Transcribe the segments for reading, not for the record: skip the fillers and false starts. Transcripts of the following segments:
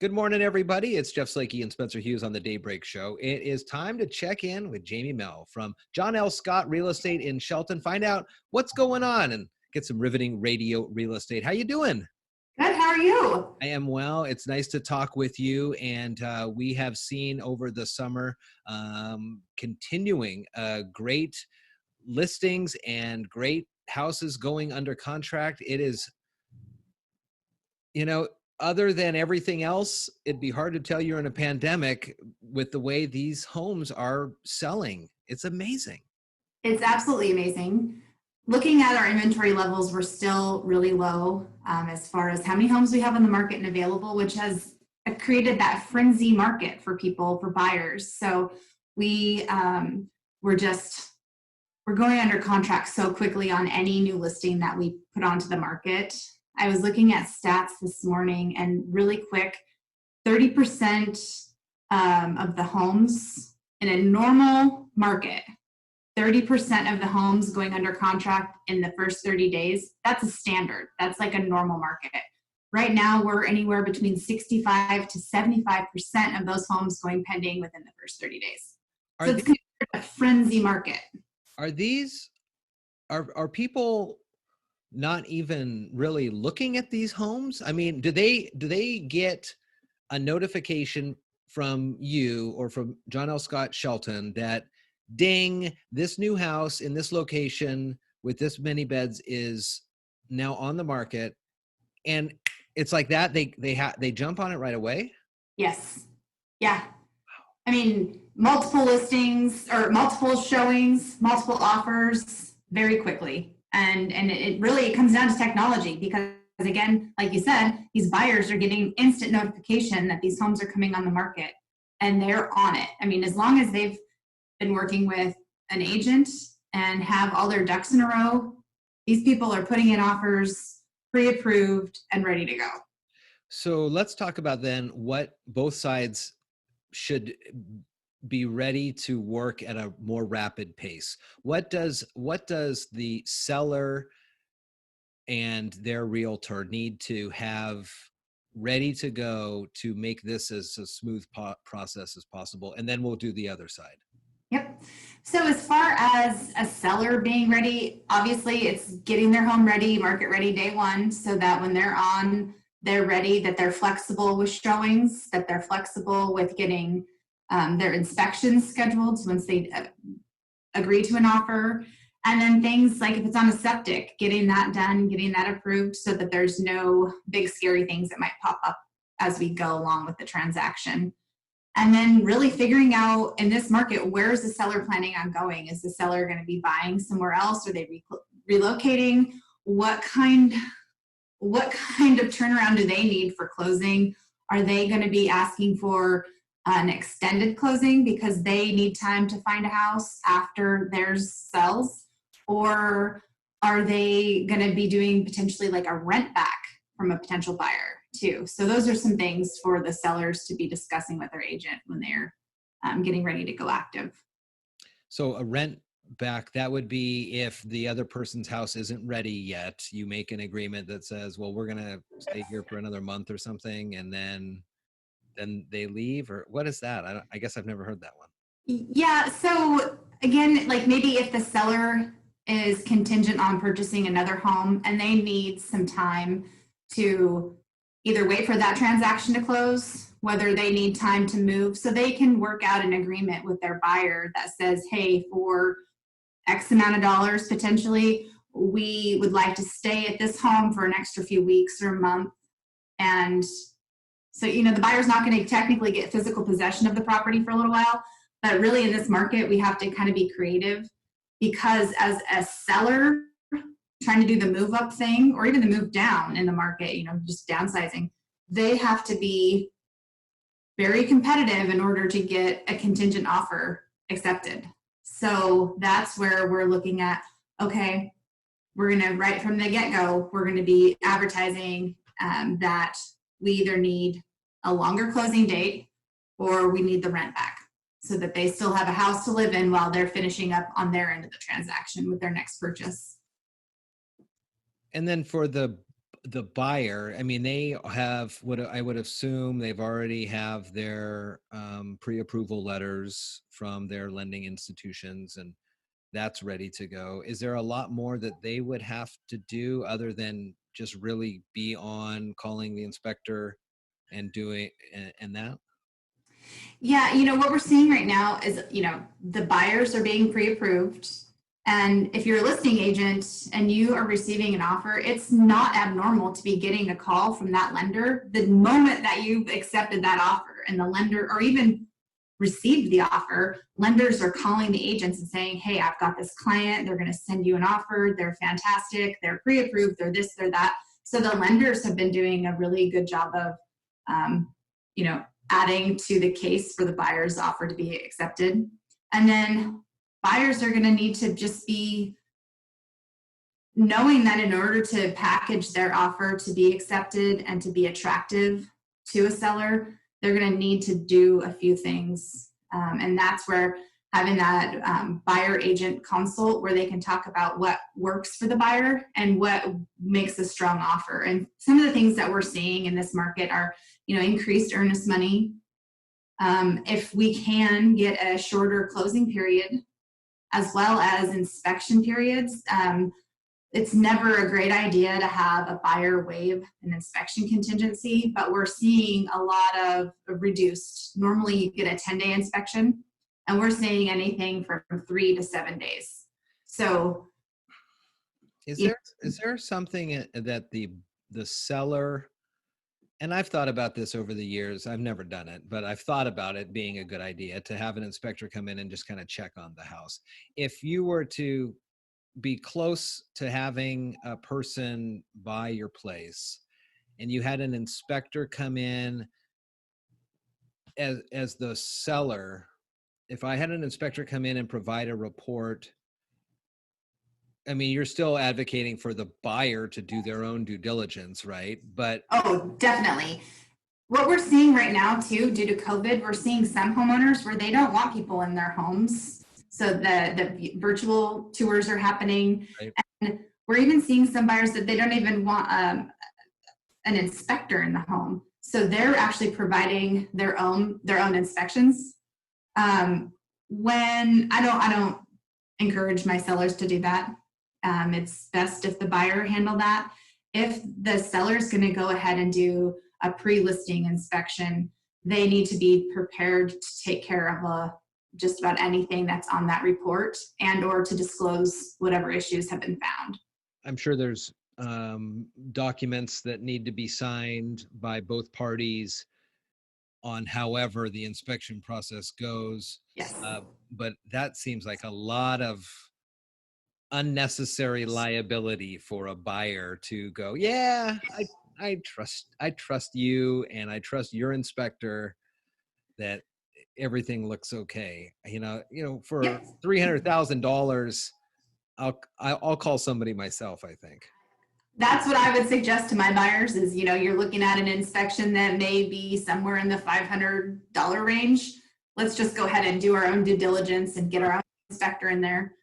Good morning, everybody. It's Jeff Slakey and Spencer Hughes on the Daybreak Show. It is time to check in with Jamie Mell from John L. Scott Real Estate in Shelton. Find out what's going on and get some riveting radio real estate. How you doing? Good. How are you? I am well. It's nice to talk with you. And we have seen over the summer continuing great listings and great houses going under contract. It is, other than everything else, it'd be hard to tell you're in a pandemic with the way these homes are selling. It's amazing. It's absolutely amazing. Looking at our inventory levels, we're still really low as far as how many homes we have on the market and available, which has created that frenzy market for people, for buyers. So we're going under contract so quickly on any new listing that we put onto the market. I was looking at stats this morning, and really quick, 30% of the homes in a normal market, 30% of the homes going under contract in the first 30 days, that's a standard. That's like a normal market. Right now, we're anywhere between 65 to 75% of those homes going pending within the first 30 days. So it's considered a frenzy market. Are people not even really looking at these homes? I mean, do they get a notification from you or from John L. Scott Shelton that, ding, this new house in this location with this many beds is now on the market, and it's like that they jump on it right away? Yes. Yeah. I mean, multiple listings or multiple showings, multiple offers very quickly. And it really comes down to technology, because again, like you said, these buyers are getting instant notification that these homes are coming on the market, and they're on it. I mean, as long as they've been working with an agent and have all their ducks in a row, these people are putting in offers, pre-approved and ready to go. So let's talk about then what both sides should be ready to work at a more rapid pace. What does the seller and their realtor need to have ready to go to make this as a smooth process as possible? And then we'll do the other side. Yep. So as far as a seller being ready, obviously it's getting their home ready, market ready day one, so that when they're on, they're ready, that they're flexible with showings, that they're flexible with getting their inspections scheduled once they agree to an offer. And then things like if it's on a septic, getting that done, getting that approved so that there's no big scary things that might pop up as we go along with the transaction. And then really figuring out in this market, where is the seller planning on going? Is the seller going to be buying somewhere else? Are they relocating? What kind of turnaround do they need for closing? Are they going to be asking for an extended closing because they need time to find a house after theirs sells? Or are they going to be doing potentially like a rent back from a potential buyer too? So those are some things for the sellers to be discussing with their agent when they're getting ready to go active. So a rent back, that would be if the other person's house isn't ready yet, you make an agreement that says, well, we're going to stay here for another month or something, and then they leave? Or what is that? I guess I've never heard that one. Yeah. So again, like maybe if the seller is contingent on purchasing another home and they need some time to either wait for that transaction to close, whether they need time to move, so they can work out an agreement with their buyer that says, hey, for X amount of dollars, potentially, we would like to stay at this home for an extra few weeks or a month. And so, the buyer's not going to technically get physical possession of the property for a little while, but really in this market, we have to kind of be creative, because as a seller trying to do the move up thing or even the move down in the market, just downsizing, they have to be very competitive in order to get a contingent offer accepted. So that's where we're looking at, okay, we're going to, right from the get-go, we're going to be advertising that we either need a longer closing date or we need the rent back, so that they still have a house to live in while they're finishing up on their end of the transaction with their next purchase. And then for the the buyer, I mean, they have what I would assume they've already have their pre-approval letters from their lending institutions, and that's ready to go. Is there a lot more that they would have to do other than just really be on calling the inspector and doing and that? Yeah, what we're seeing right now is, the buyers are being pre-approved. And if you're a listing agent and you are receiving an offer, it's not abnormal to be getting a call from that lender the moment that you've accepted that offer, and the lender, or even received the offer, lenders are calling the agents and saying, hey, I've got this client, they're going to send you an offer, they're fantastic, they're pre-approved, they're this, they're that. So the lenders have been doing a really good job of, adding to the case for the buyer's offer to be accepted. And then buyers are going to need to just be knowing that in order to package their offer to be accepted and to be attractive to a seller, they're going to need to do a few things. And that's where having that buyer agent consult, where they can talk about what works for the buyer and what makes a strong offer. And some of the things that we're seeing in this market are, increased earnest money. If we can get a shorter closing period, as well as inspection periods, it's never a great idea to have a buyer waive an inspection contingency, but we're seeing a lot of reduced. Normally you get a 10-day inspection, and we're seeing anything from 3 to 7 days. So Is there something that the seller, and I've thought about this over the years, I've never done it, but I've thought about it being a good idea to have an inspector come in and just kind of check on the house. If you were to be close to having a person buy your place and you had an inspector come in as the seller, if I had an inspector come in and provide a report, I mean, you're still advocating for the buyer to do their own due diligence, right? But oh, definitely. What we're seeing right now too, due to COVID, we're seeing some homeowners where they don't want people in their homes. So the virtual tours are happening. right. And we're even seeing some buyers that they don't even want an inspector in the home. So they're actually providing their own inspections. When I don't encourage my sellers to do that. It's best if the buyer handle that. If the seller is going to go ahead and do a pre-listing inspection, they need to be prepared to take care of just about anything that's on that report, and or to disclose whatever issues have been found. I'm sure there's documents that need to be signed by both parties on however the inspection process goes. Yes. But that seems like a lot of unnecessary liability for a buyer to go, yeah, I trust you, and I trust your inspector that everything looks okay. For Yep. $300,000, I'll call somebody myself, I think. That's what I would suggest to my buyers is, you're looking at an inspection that may be somewhere in the $500 range. Let's just go ahead and do our own due diligence and get our own inspector in there.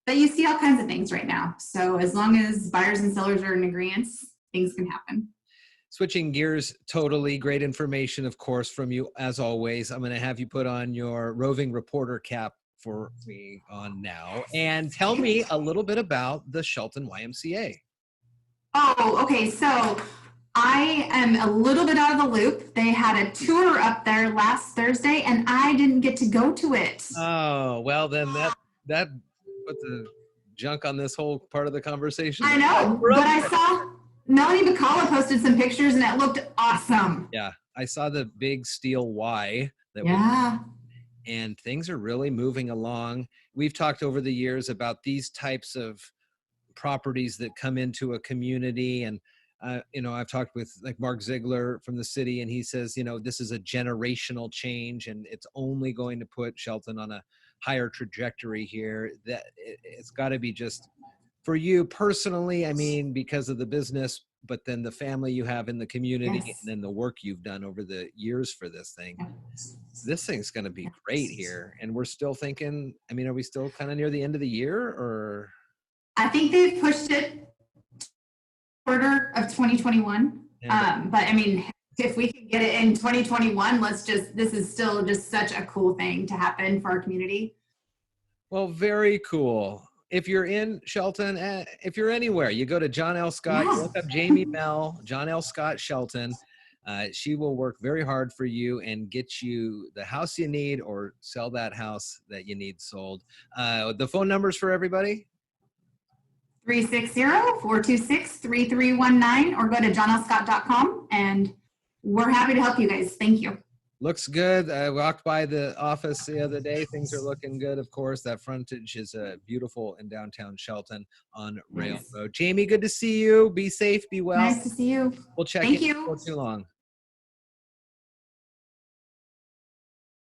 But you see all kinds of things right now. So as long as buyers and sellers are in agreement, things can happen. Switching gears totally, great information, of course, from you as always. I'm going to have you put on your roving reporter cap for me on now and tell me a little bit about the Shelton YMCA. Oh, okay. So I am a little bit out of the loop. They had a tour up there last Thursday and I didn't get to go to it. Oh, well then that put the junk on this whole part of the conversation. I know, but I saw Melanie McCullough posted some pictures and it looked awesome. Yeah, I saw the big steel Y that Yeah. and things are really moving along. We've talked over the years about these types of properties that come into a community, and I've talked with like Mark Ziegler from the city, and he says, this is a generational change and it's only going to put Shelton on a higher trajectory here. That it's got to be just for you personally, I mean, because of the business, but then the family you have in the community, Yes. and then the work you've done over the years for this thing. This thing's going to be great here. And we're still thinking, I mean, are we still kind of near the end of the year, or? I think they've pushed it quarter of 2021. And But I mean, if we can get it in 2021, this is still just such a cool thing to happen for our community. well, very cool. If you're in Shelton, if you're anywhere, you go to John L. Scott, you Yeah. look up Jamie Mell, John L. Scott Shelton. She will work very hard for you and get you the house you need or sell that house that you need sold. The phone numbers for everybody? 360-426-3319 or go to johnlscott.com, and we're happy to help you guys. Thank you. Looks good. I walked by the office the other day. Things are looking good. Of course, that frontage is beautiful in downtown Shelton on Railroad. Nice. Jamie, good to see you. Be safe, be well. Nice to see you. We'll check Thank in you. before too long.